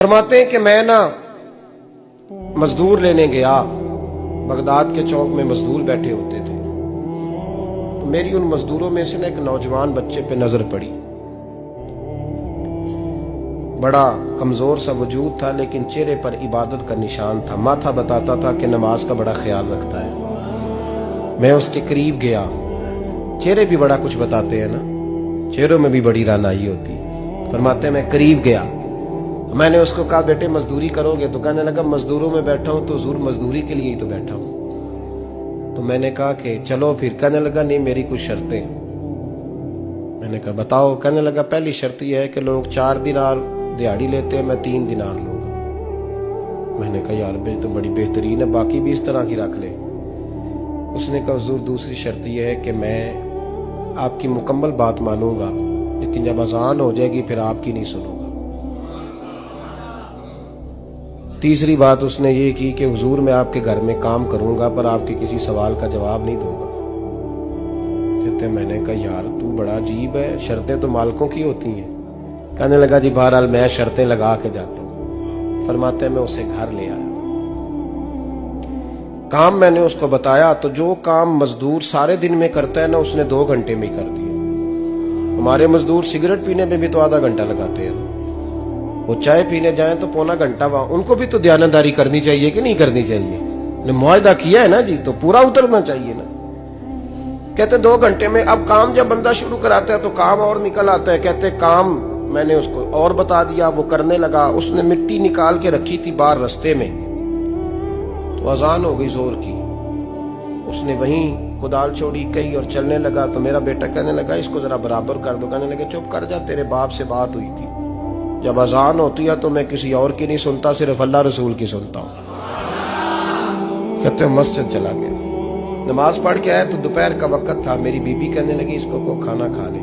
فرماتے ہیں کہ میں مزدور لینے گیا، بغداد کے چوک میں مزدور بیٹھے ہوتے تھے، تو میری ان مزدوروں میں سے ایک نوجوان بچے پہ نظر پڑی۔ بڑا کمزور سا وجود تھا لیکن چہرے پر عبادت کا نشان تھا، ماتھا بتاتا تھا کہ نماز کا بڑا خیال رکھتا ہے۔ میں اس کے قریب گیا، چہرے بھی بڑا کچھ بتاتے ہیں نا، چہروں میں بھی بڑی رانائی ہوتی ہے۔ فرماتے ہیں میں قریب گیا، میں نے اس کو کہا بیٹے مزدوری کرو گے؟ تو کہنے لگا مزدوروں میں بیٹھا ہوں تو حضور مزدوری کے لیے ہی تو بیٹھا ہوں۔ تو میں نے کہا کہ چلو پھر۔ کہنے لگا نہیں میری کچھ شرطیں۔ میں نے کہا بتاؤ؟ کہنے لگا پہلی شرط یہ ہے کہ لوگ 4 دینار دیہاڑی لیتے ہیں، میں 3 دینار لوں گا۔ میں نے کہا یار بھائی تو بڑی بہترین ہے، باقی بھی اس طرح کی رکھ لے۔ اس نے کہا حضور دوسری شرط یہ ہے کہ میں آپ کی مکمل بات مانوں گا لیکن جب اذان ہو جائے گی پھر آپ کی نہیں سنوں گا۔ تیسری بات اس نے یہ کی کہ حضور میں آپ کے گھر میں کام کروں گا پر آپ کے کسی سوال کا جواب نہیں دوں گا۔ کہتے میں نے کہا یار تو بڑا عجیب ہے، شرطیں تو مالکوں کی ہوتی ہیں۔ کہنے لگا جی بہرحال میں شرطیں لگا کے جاتا ہوں۔ فرماتے ہیں میں اسے گھر لے آیا، کام میں نے اس کو بتایا تو جو کام مزدور سارے دن میں کرتا ہے نا اس نے 2 گھنٹے میں کر دیا۔ ہمارے مزدور سگریٹ پینے میں بھی تو آدھا گھنٹہ لگاتے ہیں، وہ چائے پینے جائیں تو پونا گھنٹہ وہاں۔ ان کو بھی تو دیانتداری کرنی چاہیے کہ نہیں کرنی چاہیے؟ نے معاہدہ کیا ہے نا جی تو پورا اترنا چاہیے نا۔ کہتے 2 گھنٹے میں۔ اب کام جب بندہ شروع کراتا ہے تو کام اور نکل آتا ہے۔ کہتے کام میں نے اس کو اور بتا دیا، وہ کرنے لگا۔ اس نے مٹی نکال کے رکھی تھی باہر رستے میں، تو اذان ہو گئی زور کی، اس نے وہیں کدال چھوڑی کہی اور چلنے لگا۔ تو میرا بیٹا کہنے لگا اس کو ذرا برابر کر دو۔ کہنے لگا چپ کر جا، تیرے باپ سے بات ہوئی تھی، جب اذان ہوتی ہے تو میں کسی اور کی نہیں سنتا، صرف اللہ رسول کی سنتا ہوں۔ کہتے ہیں مسجد چلا گیا، نماز پڑھ کے آیا تو دوپہر کا وقت تھا۔ میری بیوی کہنے لگی اس کو کھانا کھا لے۔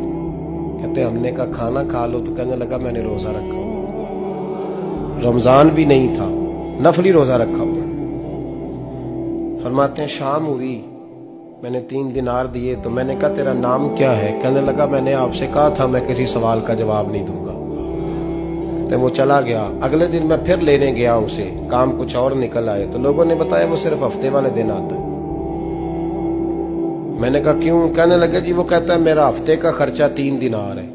کہتے ہیں ہم نے کہا کھانا کھا لو، تو کہنے لگا میں نے روزہ رکھا ہوا، رمضان بھی نہیں تھا، نفلی روزہ رکھا ہوا۔ فرماتے ہیں شام ہوئی، میں نے 3 دینار دیے تو میں نے کہا تیرا نام کیا ہے؟ کہنے لگا میں نے آپ سے کہا تھا میں کسی سوال کا جواب نہیں دوں گا۔ وہ چلا گیا۔ اگلے دن میں پھر لینے گیا اسے، کام کچھ اور نکل آئے تو لوگوں نے بتایا وہ صرف ہفتے والے دن آتا ہے۔ میں نے کہا کیوں؟ کہنے لگے جی وہ کہتا ہے میرا ہفتے کا خرچہ 3 دینار ہے،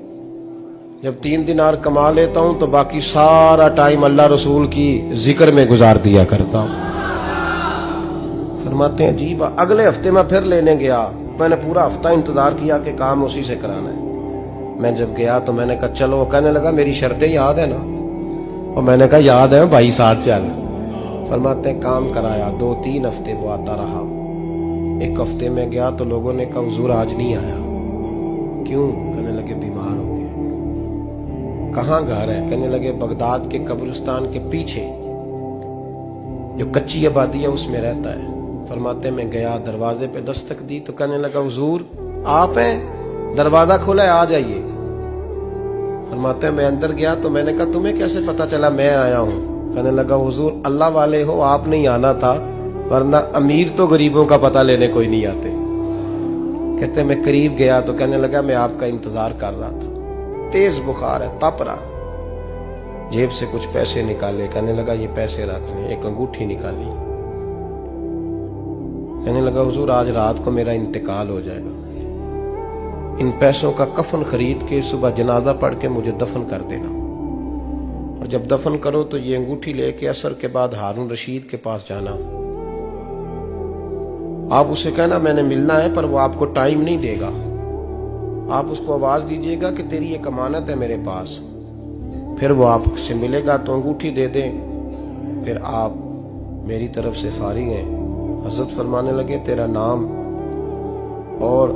جب 3 دینار کما لیتا ہوں تو باقی سارا ٹائم اللہ رسول کی ذکر میں گزار دیا کرتا ہوں۔ فرماتے ہیں عجیب۔ اگلے ہفتے میں پھر لینے گیا، میں نے پورا ہفتہ انتظار کیا کہ کام اسی سے کرانا ہے۔ میں جب گیا تو میں نے کہا چلو، کہنے لگا میری شرطیں یاد ہے نا؟ اور میں نے کہا یاد ہے بھائی ساتھ چل۔ فرماتے ہیں کام کرایا، 2-3 ہفتے وہ آتا رہا۔ ایک ہفتے میں گیا تو لوگوں نے کہا حضور آج نہیں آیا، کیوں؟ کہنے لگے بیمار ہو گئے۔ کہاں گھر ہے؟ کہنے لگے بغداد کے قبرستان کے پیچھے جو کچی آبادی ہے اس میں رہتا ہے۔ فرماتے میں گیا، دروازے پہ دستک دی تو کہنے لگا حضور آپ ہیں؟ دروازہ کھولا ہے، آ جائیے۔ فرماتے ہیں میں اندر گیا تو میں نے کہا تمہیں کیسے پتا چلا میں آیا ہوں؟ کہنے لگا حضور اللہ والے ہو، آپ نہیں آنا تھا، ورنہ امیر تو غریبوں کا پتہ لینے کوئی نہیں آتے۔ کہتے میں قریب گیا تو کہنے لگا میں آپ کا انتظار کر رہا تھا، تیز بخار ہے، تپ رہا۔ جیب سے کچھ پیسے نکالے، کہنے لگا یہ پیسے رکھ لیں۔ ایک انگوٹھی نکالی، کہنے لگا حضور آج رات کو میرا انتقال ہو جائے گا، ان پیسوں کا کفن خرید کے صبح جنازہ پڑھ کے مجھے دفن کر دینا، اور جب دفن کرو تو یہ انگوٹھی لے کے عصر کے بعد ہارون رشید کے پاس جانا، آپ اسے کہنا میں نے ملنا ہے پر وہ آپ کو ٹائم نہیں دے گا، آپ اس کو آواز دیجئے گا کہ تیری ایک امانت ہے میرے پاس، پھر وہ آپ سے ملے گا تو انگوٹھی دے دیں، پھر آپ میری طرف سے فارغ ہیں۔ حضرت فرمانے لگے تیرا نام؟ اور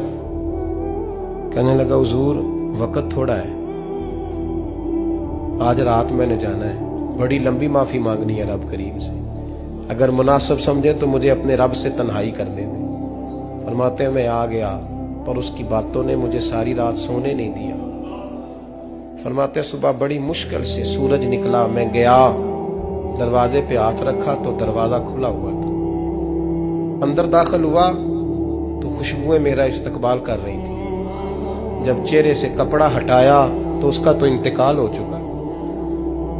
کہنے لگا حضور وقت تھوڑا ہے، آج رات میں نے جانا ہے، بڑی لمبی معافی مانگنی ہے رب کریم سے، اگر مناسب سمجھے تو مجھے اپنے رب سے تنہائی کر دے دیں۔ فرماتے ہیں میں آ گیا پر اس کی باتوں نے مجھے ساری رات سونے نہیں دیا۔ فرماتے ہیں صبح بڑی مشکل سے سورج نکلا، میں گیا دروازے پہ ہاتھ رکھا تو دروازہ کھلا ہوا تھا، اندر داخل ہوا تو خوشبوئیں میرا استقبال کر رہی تھی، جب چہرے سے کپڑا ہٹایا تو اس کا تو انتقال ہو چکا۔